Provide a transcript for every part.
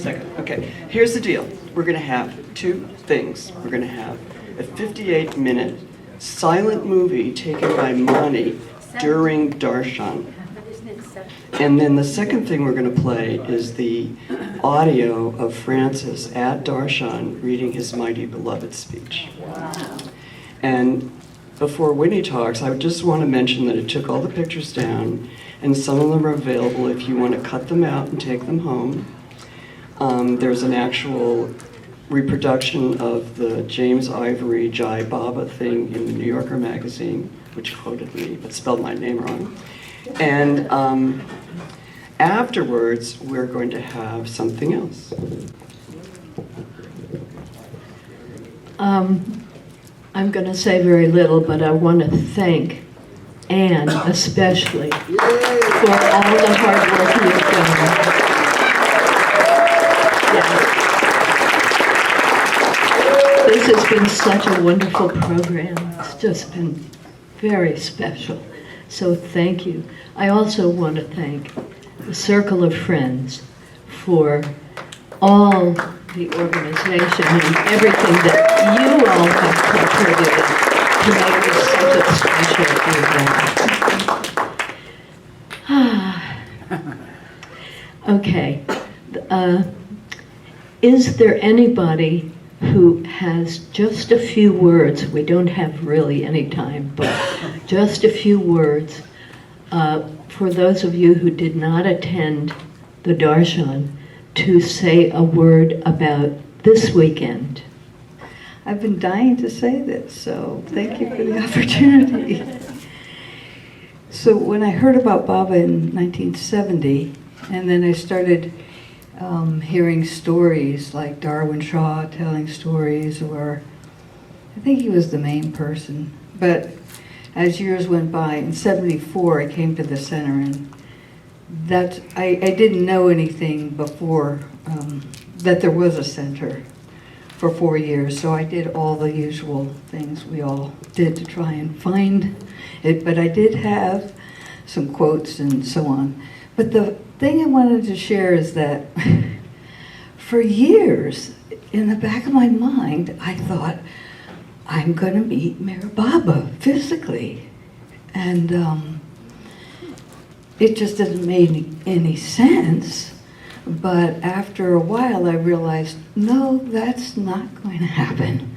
second. Okay, here's the deal. We're going to have two things. We're going to have a 58-minute silent movie taken by Mani during Darshan. And then the second thing we're going to play is the audio of Francis at Darshan reading his Mighty Beloved speech. And before Winnie talks, I would just want to mention that it took all the pictures down, and some of them are available if you want to cut them out and take them home. There's an actual reproduction of the James Ivory Jai Baba thing in the New Yorker magazine, which quoted me but spelled my name wrong. And afterwards, we're going to have something else. I'm going to say very little, but I want to thank Anne especially for all the hard work you've done. Yeah. This has been such a wonderful program. It's just been very special. So thank you. I also want to thank the Circle of Friends for all the organization and everything that you all have contributed to make this such a special event. Okay. Is there anybody who has just a few words? We don't have really any time, but just a few words for those of you who did not attend the Darshan to say a word about this weekend. I've been dying to say this, so thank you for the opportunity. So when I heard about Baba in 1970, and then I started hearing stories like Darwin Shaw telling stories, or I think he was the main person. But as years went by, in 74 I came to the center, and that I didn't know anything before that there was a center for 4 years. So I did all the usual things we all did to try and find it, but I did have some quotes and so on. But the thing I wanted to share is that for years, in the back of my mind, I thought, I'm going to meet Mayor Baba physically. And it just doesn't make any sense. But after a while, I realized, no, that's not going to happen.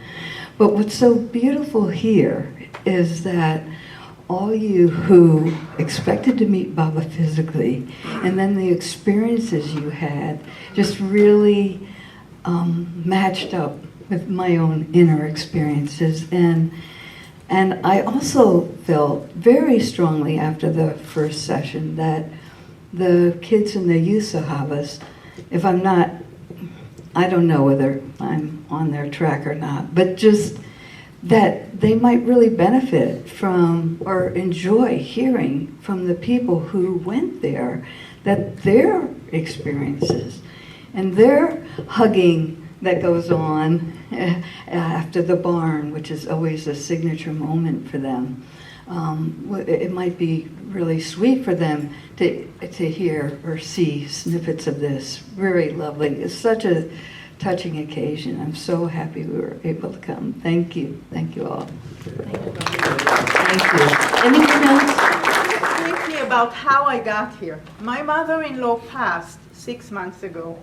But what's so beautiful here is that all you who expected to meet Baba physically, and then the experiences you had, just really matched up with my own inner experiences. And I also felt very strongly after the first session that the kids in the youth sahavas, if I'm not, I don't know whether I'm on their track or not, but just that they might really benefit from or enjoy hearing from the people who went there, that their experiences and their hugging that goes on after the barn, which is always a signature moment for them. It might be really sweet for them to hear or see snippets of this. Very lovely. It's such a touching occasion. I'm so happy we were able to come. Thank you. Thank you all. Thank you. Anyone else? Quickly about how I got here. My mother-in-law passed 6 months ago,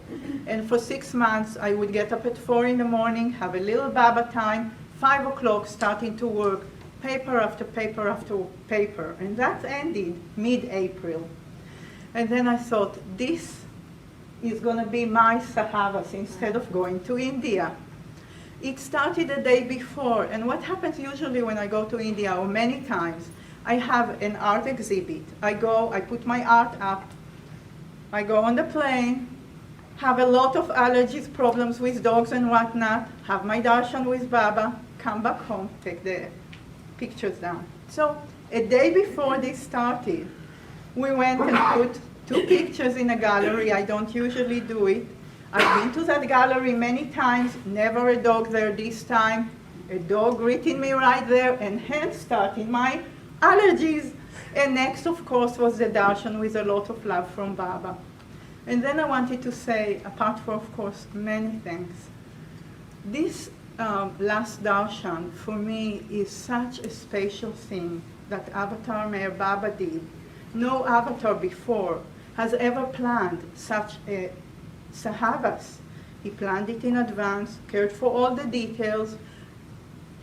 and for 6 months I would get up at 4 in the morning, have a little Baba time, 5 o'clock starting to work, paper after paper after paper, and that ended mid-April. And then I thought, this is going to be my sahavas instead of going to India. It started the day before, and what happens usually when I go to India, or many times, I have an art exhibit. I go, I put my art up, I go on the plane, have a lot of allergies, problems with dogs and whatnot, have my darshan with Baba, come back home, take the pictures down. So a day before this started, we went and put 2 pictures in a gallery. I don't usually do it. I've been to that gallery many times, never a dog there this time. A dog greeting me right there, and hence starting my allergies. And next, of course, was the darshan with a lot of love from Baba. And then I wanted to say, apart from, of course, many things, this last Darshan, for me, is such a special thing that Avatar Meher Baba did. No avatar before has ever planned such a sahavas. He planned it in advance, cared for all the details,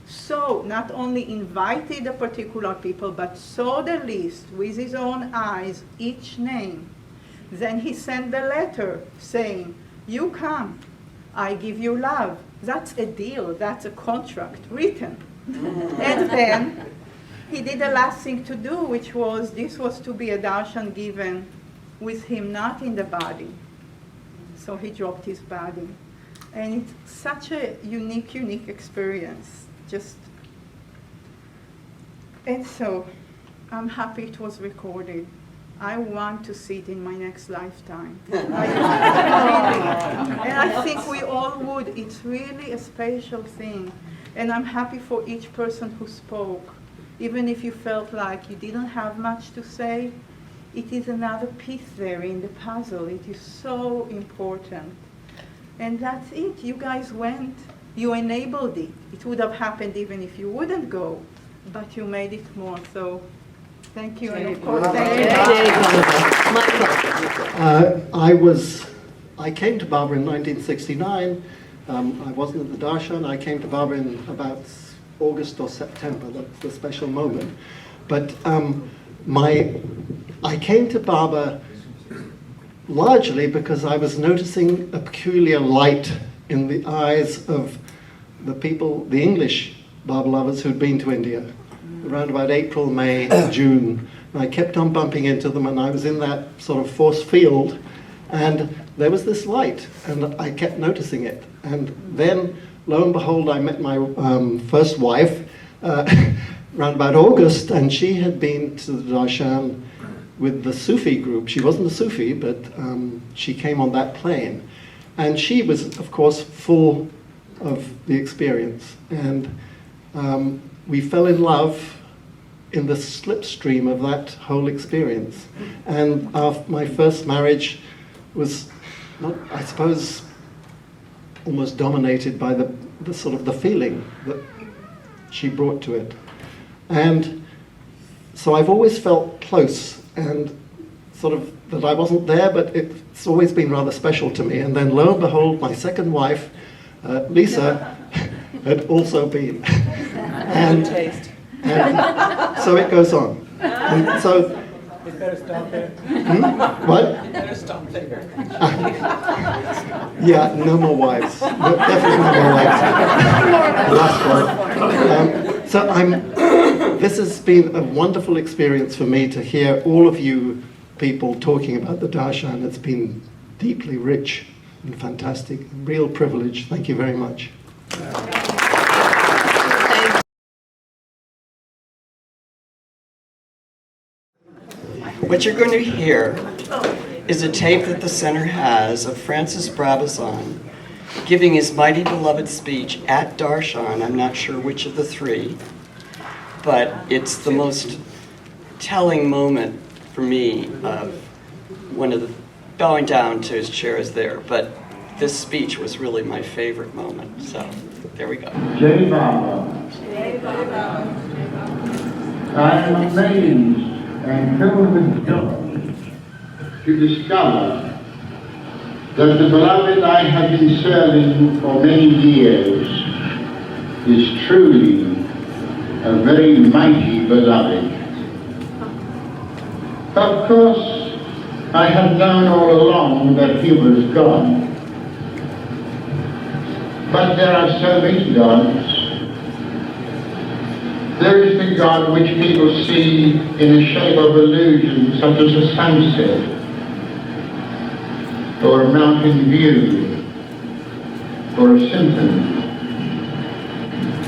so not only invited the particular people, but saw the list with his own eyes, each name. Then he sent the letter saying, you come, I give you love. That's a deal, that's a contract written. And then he did the last thing to do, which was, this was to be a darshan given with him not in the body. So he dropped his body. And it's such a unique experience. And so I'm happy it was recorded. I want to see it in my next lifetime. And I think we all would. It's really a special thing. And I'm happy for each person who spoke. Even if you felt like you didn't have much to say, it is another piece there in the puzzle. It is so important. And that's it. You guys went. You enabled it. It would have happened even if you wouldn't go, but you made it more. So thank you. And of course, thank you. I came to Barbara in 1969. I wasn't at the Darshan. I came to Barbara in about August or September. That's the special moment. But I came to Barbara largely because I was noticing a peculiar light in the eyes of the people, the English Barbara lovers who'd been to India, around about April, May, June. And I kept on bumping into them, and I was in that sort of force field, and there was this light, and I kept noticing it. And then, lo and behold, I met my first wife around about August, and she had been to the Darshan with the Sufi group. She wasn't a Sufi, but she came on that plane. And she was, of course, full of the experience. And we fell in love in the slipstream of that whole experience. And my first marriage was, not, I suppose, almost dominated by the sort of the feeling that she brought to it. And so I've always felt close and sort of that I wasn't there, but it's always been rather special to me. And then lo and behold, my second wife, Lisa, had also been. And so it goes on. And so, We better stop there. what? Better stop there. Yeah, no more wives. No, definitely no more wives. Last one. So this has been a wonderful experience for me to hear all of you people talking about the Darshan. It's been deeply rich and fantastic. Real privilege. Thank you very much. What you're going to hear is a tape that the center has of Francis Brabazon giving his mighty beloved speech at Darshan. I'm not sure which of the three, but it's the most telling moment for me of one of the bowing down to his chairs there. But this speech was really my favorite moment. So there we go. Jai Baba. I am amazed and filled with joy to discover that the beloved I have been serving for many years is truly a very mighty beloved. Of course, I have known all along that he was God. But there are so many gods. There is the God which people see in a shape of illusion, such as a sunset, or a mountain view, or a symphony,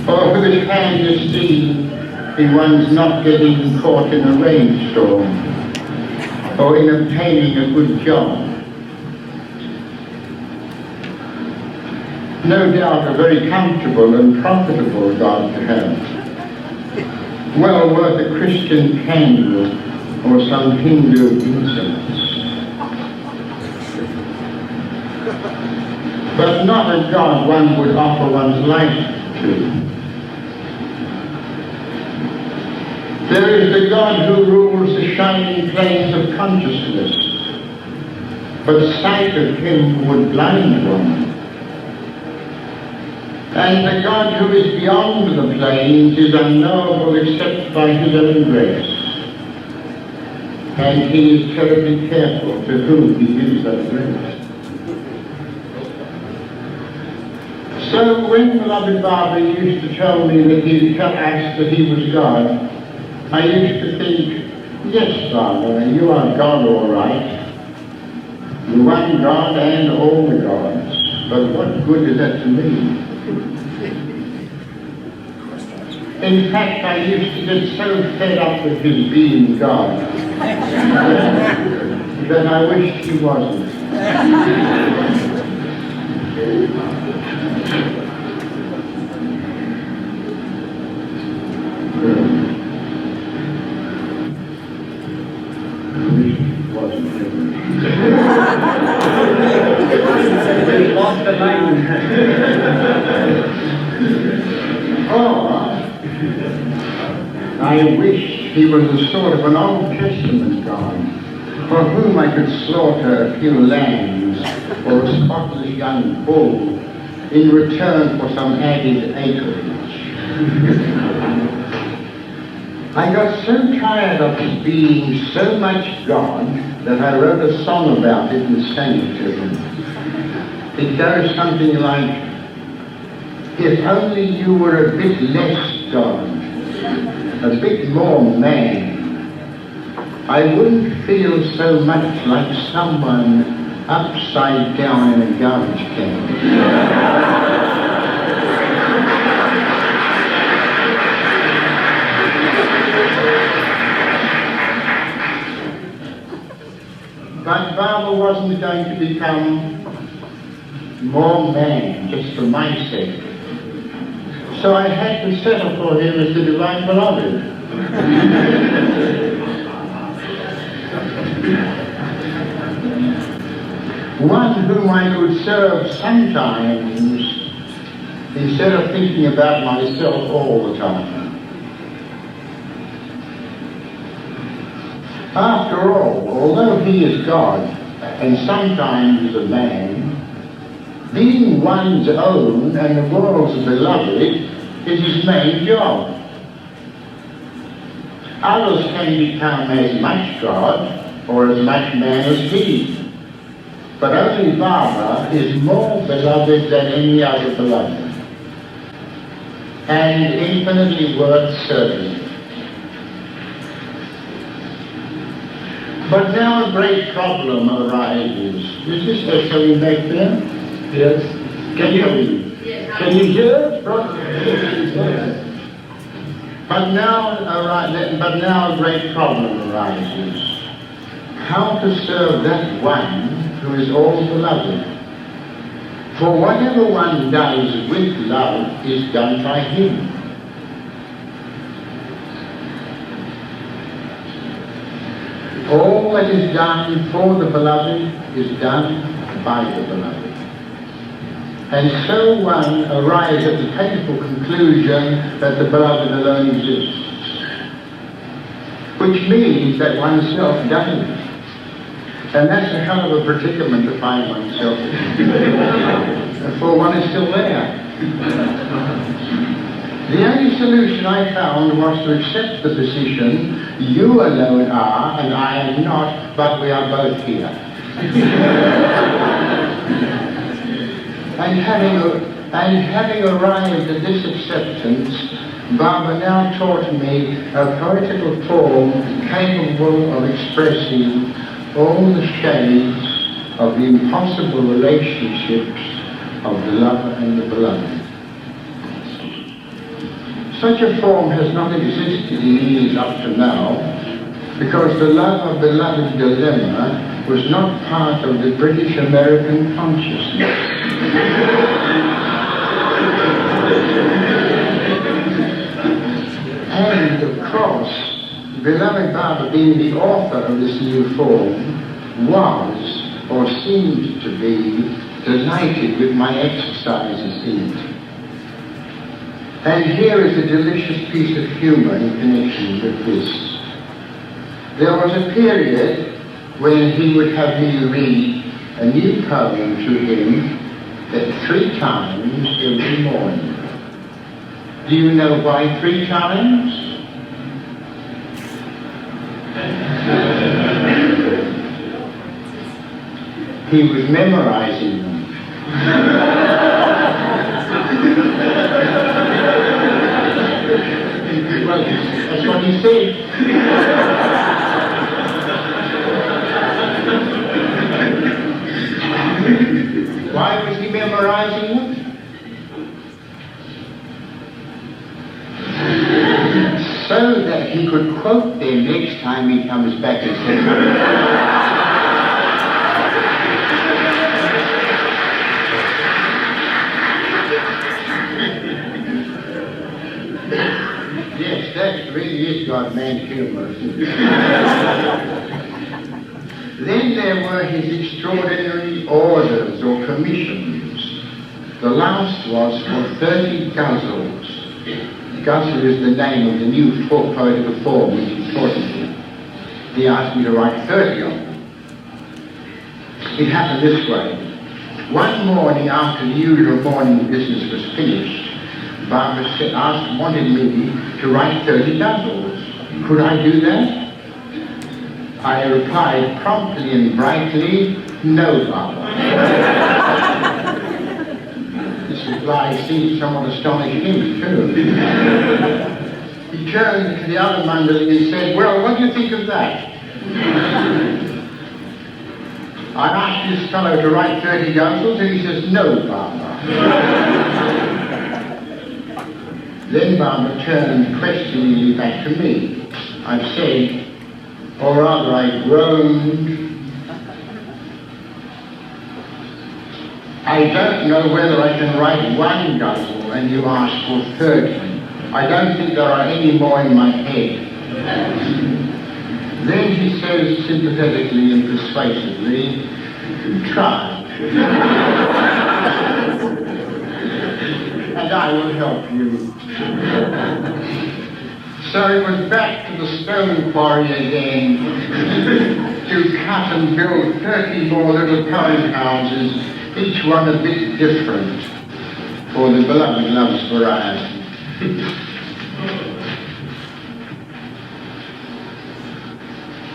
or whose hand is seen in one's not getting caught in a rainstorm, or in obtaining a good job. No doubt a very comfortable and profitable God to have. Well worth a Christian candle or some Hindu incense. but not a God one would offer one's life to. There is the God who rules the shining plains of consciousness, but sight of him would blind one. And the God who is beyond the plains is unknowable except by his own grace. And he is terribly careful to whom he gives that grace. So when beloved Baba used to tell me that he tell us that he was God, I used to think, yes, Baba, you are God all right. The one God and all the gods. But what good is that to me? In fact, I used to get so fed up with his being God that I wished he wasn't. We lost the line. I wish he was a sort of an Old Testament God, for whom I could slaughter a few lambs or a spotless young bull in return for some added acreage. I got so tired of his being so much God that I wrote a song about it and sang it to him. It goes something like, if only you were a bit less God, a bit more man, I wouldn't feel so much like someone upside down in a garbage can. But Baba wasn't going to become more man just for my sake. So I had to settle for him as the Divine Beloved. One whom I could serve sometimes instead of thinking about myself all the time. After all, although he is God and sometimes a man, being one's own and the world's beloved is his main job. Others can become as much God or as much man as he, but only Baba is more beloved than any other beloved, and infinitely worth serving. But now a great problem arises. Is this echoing back there? Yes. Can you hear it? But now a great problem arises. How to serve that one who is all beloved? For whatever one does with love is done by him. All that is done for the beloved is done by the beloved. And so one arrives at the painful conclusion that the beloved alone exists, which means that oneself doesn't. And that's a hell of a predicament to find oneself in, for one is still there. The only solution I found was to accept the position, you alone are and I am not, but we are both here. And having arrived at this acceptance, Baba now taught me a poetical form capable of expressing all the shades of the impossible relationships of the lover and the beloved. Such a form has not existed in English up to now, because the lover-beloved dilemma was not part of the British-American consciousness. And of course, beloved Baba, being the author of this new form, was, or seemed to be, delighted with my exercises in it. And here is a delicious piece of humor in connection with this. There was a period when he would have me read a new poem to him 3 times every morning. Do you know why 3 times? He was memorizing them. Well, that's what he said. Why was he memorizing them? So that he could quote them next time he comes back and says, yes, that really is God-man humor. Then there were his extraordinary orders or commissions. The last was for 30 guzzles. Guzzle is the name of the new poetical form which he taught me. He asked me to write 30 of them. It happened this way. One morning after the usual morning business was finished, Barbara wanted me to write 30 guzzles. Could I do that? I replied promptly and brightly, no, Barbara. This reply seemed somewhat astonishing him, too. He turned to the other Mandali and said, well, what do you think of that? I asked this fellow to write 30 guzzles, and he says, no, Barbara. Then Barbara turned questioningly back to me. I said, or rather I groaned, I don't know whether I can write 1 guzzle and you ask for 30. I don't think there are any more in my head. Then he says sympathetically and persuasively, try. And I will help you. So it was back to the stone quarry again to cut and build 30 more little poem houses, each one a bit different, for the beloved loves variety.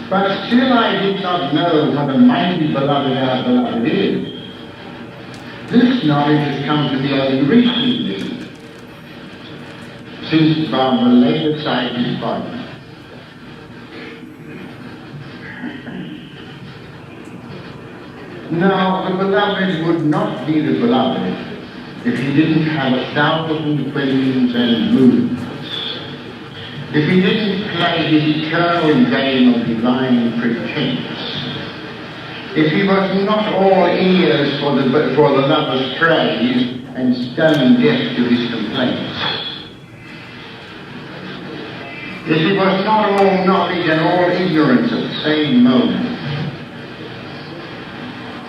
But still I did not know what a mighty beloved our beloved is. This knowledge has come to me only recently, since Barbara laid aside his body. Now, the beloved would not be the beloved if he didn't have 1,000 whims and moods. If he didn't play his eternal game of divine pretense. If he was not all ears for the lover's praise and stone deaf to his complaints. If he was not all knowledge and all ignorance at the same moment.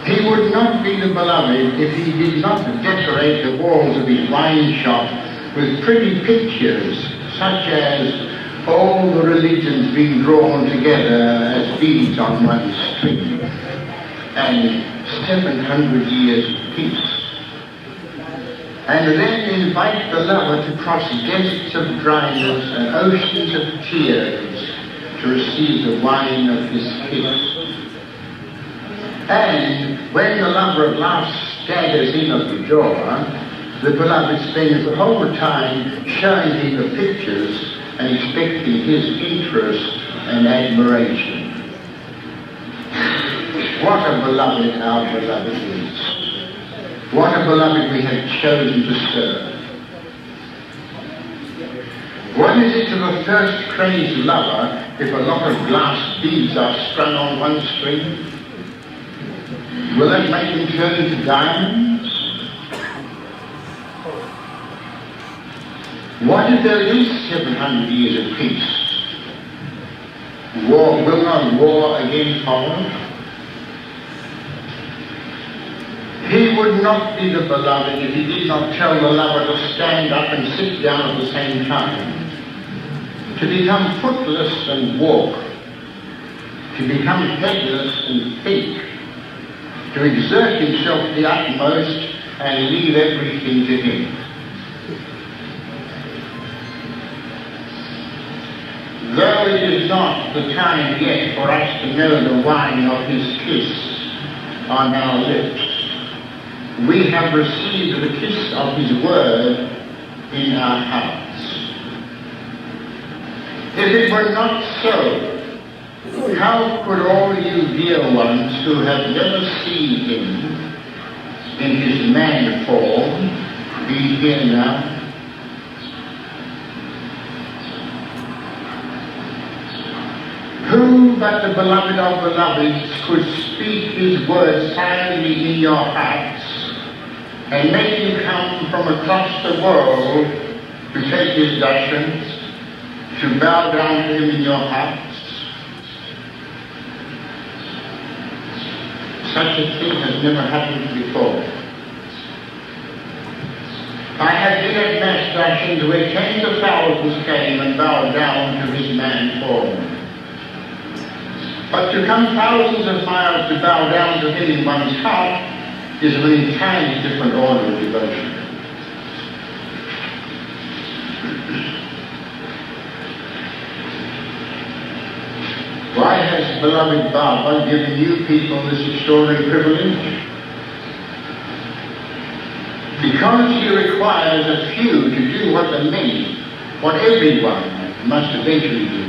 He would not be the beloved if he did not decorate the walls of his wine shop with pretty pictures, such as all the religions being drawn together as beads on one string, and 700 years of peace. And then invite the lover to cross deserts of dryness and oceans of tears to receive the wine of his kiss. And when the lover at last staggers in at the door, the beloved spends the whole time showing him the pictures and expecting his interest and admiration. What a beloved our beloved is. What a beloved we have chosen to serve. What is it to the thirst-crazed lover if a lot of glass beads are strung on one string? Will that make them turn into diamonds? What if there is 700 years of peace? Will not war again follow? He would not be the beloved if he did not tell the lover to stand up and sit down at the same time, to become footless and walk, to become headless and think, to exert himself to the utmost and leave everything to him. Though it is not the time yet for us to know the wine of his kiss on our lips, we have received the kiss of his word in our hearts. If it were not so, how could all you dear ones who have never seen him in his man form be here now? Who but the beloved of beloveds could speak his word silently in your hearts and make him come from across the world to take his Darshan, to bow down to him in your hearts? Such a thing has never happened before. I have been at Mass Darshans where tens of thousands came and bowed down to his man form. But to come thousands of miles to bow down to him in one's heart is of an entirely different order of devotion. Why has beloved Baba given you people this extraordinary privilege? Because he requires a few to do what the many, what everyone must eventually do.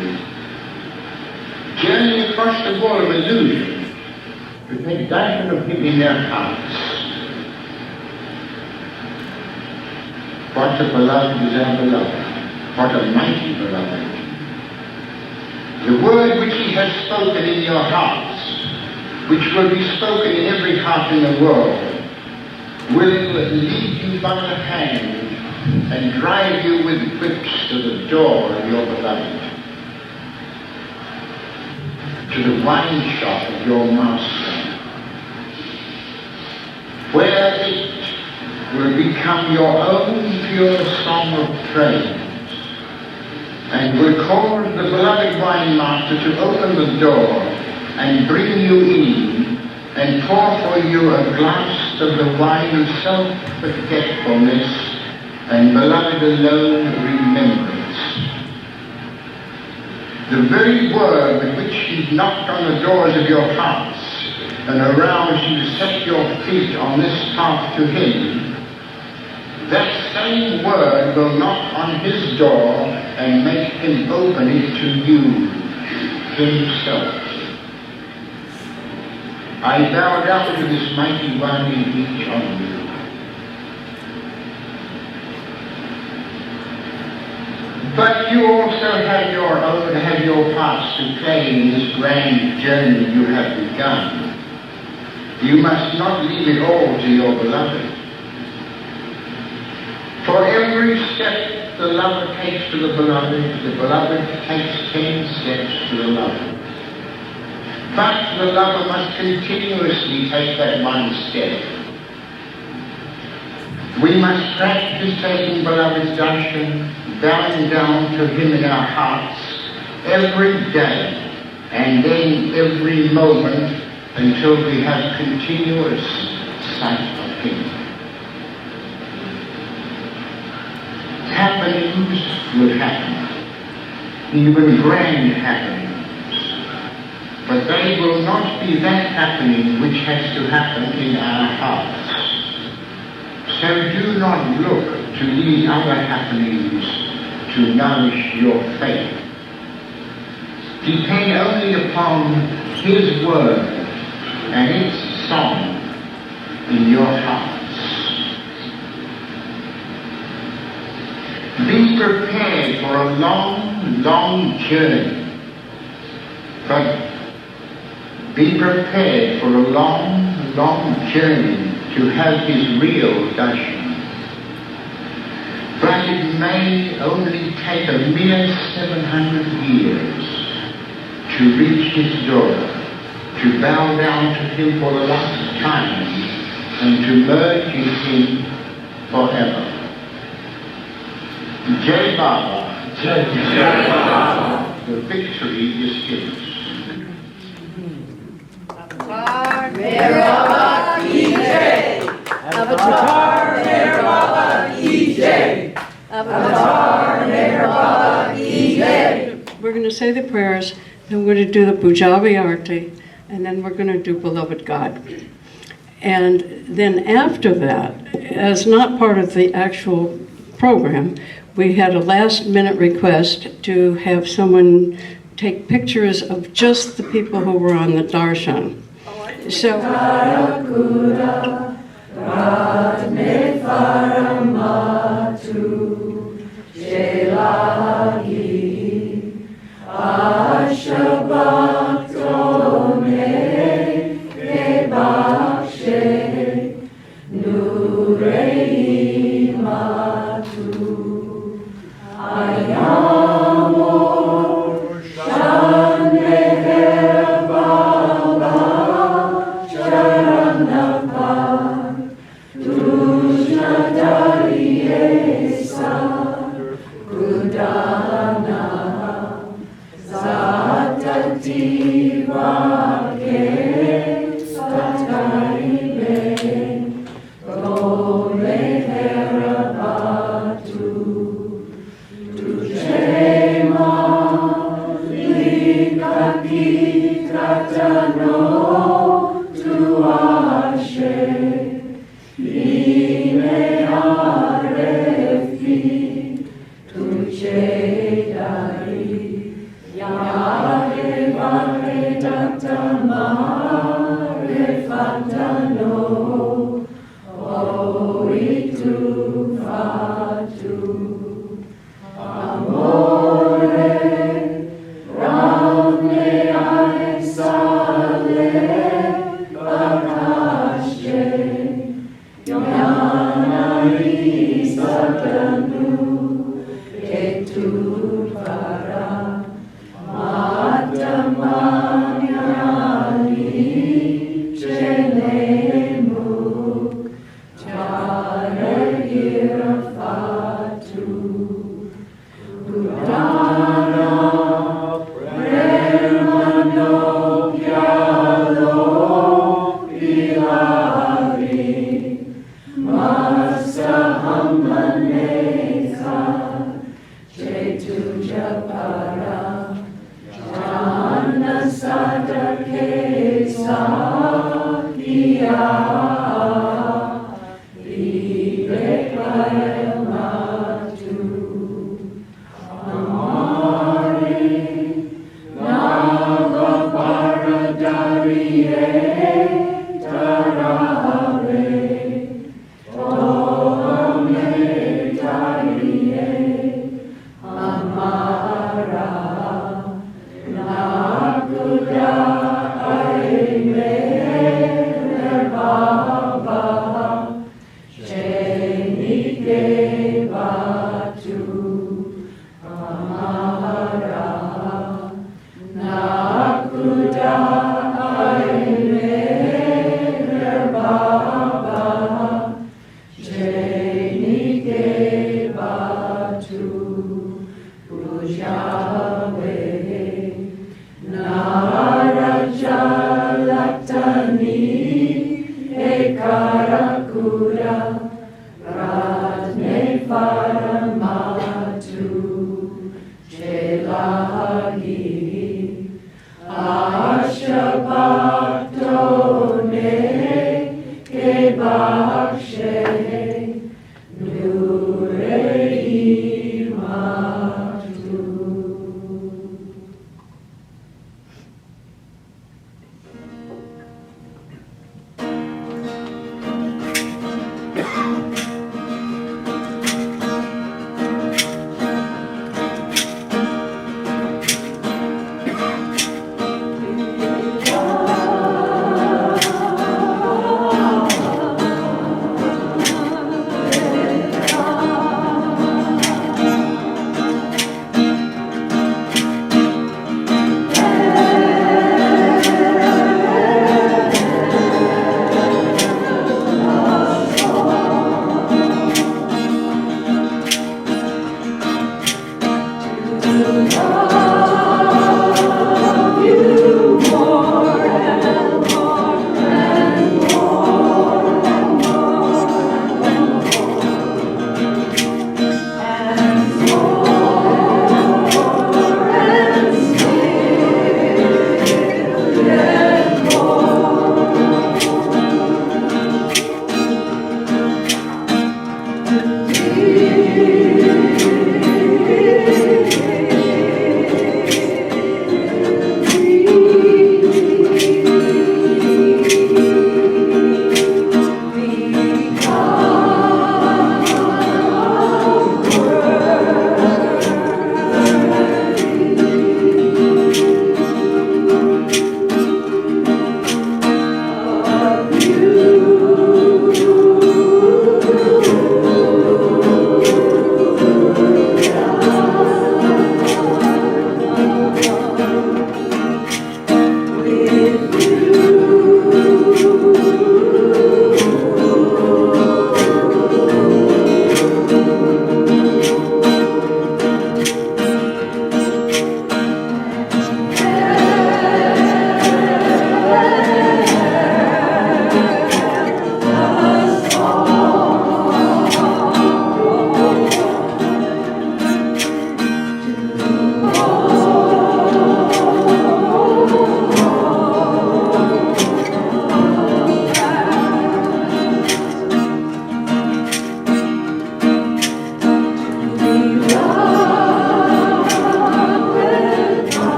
Journey across the wall of illusion to take Darshan of him in their hearts. What a beloved is our beloved. What a mighty beloved. The word which he has spoken in your hearts, which will be spoken in every heart in the world, will lead you by the hand and drive you with whips to the door of your beloved, to the wine shop of your master, where it will become your own pure song of praise, and will cause the beloved wine master to open the door and bring you in and pour for you a glass of the wine of self-forgetfulness and beloved alone remembrance. The very word with which he knocked on the doors of your hearts and aroused you to set your feet on this path to him, that same word will knock on his door and make him open it to you himself. I bow down to this mighty one in each of you. But you also have your parts to play in this grand journey you have begun. You must not leave it all to your beloved. For every step the lover takes to the beloved takes 10 steps to the lover. But the lover must continuously take that one step. We must practice taking beloved's Darshan, bowing down to him in our hearts every day, and then every moment until we have continuous sight of him. Happenings will happen, even grand happenings. But they will not be that happening which has to happen in our hearts. So do not look to these other happenings to nourish your faith. Depend only upon his word and its song in your hearts. Be prepared for a long, long journey. But be prepared for a long, long journey to have his real Darshan. But it may only take a mere 700 years to reach his door, to bow down to him for the last time and to merge in Him forever. Jai Baba, the victory is his. We're going to say the prayers, then we're going to do the Pujabi Arti, and then we're going to do Beloved God. And then after that, as not part of the actual program, we had a last-minute request to have someone take pictures of just the people who were on the Darshan. So.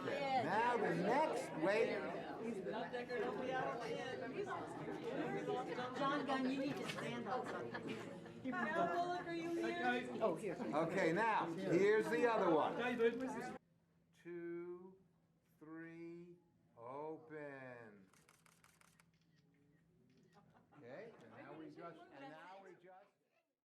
Okay. Now the next, wait. John Gunn, you need to stand on something. Okay, now, here's the other one. 2, 3, open.